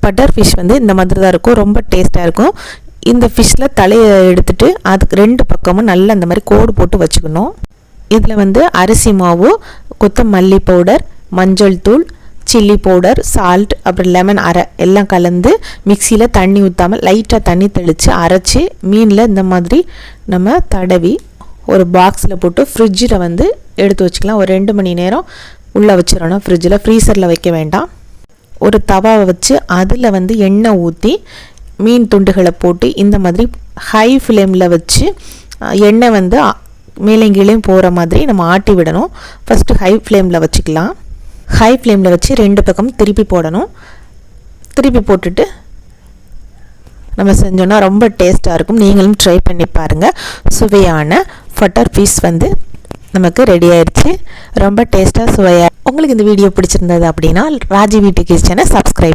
Butter fish வந்து இந்த மாதிரி தான் இருக்கும், ரொம்ப டேஸ்ட்டாக இருக்கும். இந்த ஃபிஷ்ஷில் தலையை எடுத்துட்டு அதுக்கு 2 பக்கமும் நல்லா இந்த மாதிரி கோடு போட்டு வச்சுக்கணும். இதில் வந்து அரிசி மாவு, கொத்தமல்லி பவுடர், மஞ்சள் தூள், சில்லி பவுடர், சால்ட், அப்புறம் லெமன் அரை எல்லாம் கலந்து மிக்சியில் தண்ணி ஊற்றாமல் லைட்டாக தண்ணி தெளித்து அரைச்சி மீனில் இந்த மாதிரி நம்ம தடவி ஒரு பாக்ஸில் போட்டு ஃப்ரிட்ஜில் வந்து எடுத்து வச்சுக்கலாம். ஒரு 2 மணி நேரம் உள்ளே வச்சிடணும் ஃப்ரிட்ஜில், ஃப்ரீசரில் வைக்க வேண்டாம். ஒரு தவாவை வச்சு அதில் வந்து எண்ணெய் ஊற்றி மீன் துண்டுகளை போட்டு இந்த மாதிரி ஹை ஃப்ளேமில் வச்சு எண்ணெய் வந்து மேலேங்கீழையும் போகிற மாதிரி நம்ம ஆட்டி விடணும். ஃபஸ்ட்டு ஹை ஃப்ளேமில் வச்சுக்கலாம். ஹை ஃப்ளேமில் வச்சு 2 பக்கம் திருப்பி போடணும். திருப்பி போட்டுட்டு நம்ம செஞ்சோன்னா ரொம்ப டேஸ்ட்டாக இருக்கும். நீங்களும் ட்ரை பண்ணி பாருங்கள். சுவையான பட்டர் ஃபிஷ் வந்து நமக்கு ரெடி ஆயிடுச்சு. ரொம்ப டேஸ்ட்டாக சுவையாக. உங்களுக்கு இந்த வீடியோ பிடிச்சிருந்தது அப்படின்னா ராஜி வீட்டு கிச்சனை சப்ஸ்கிரைப்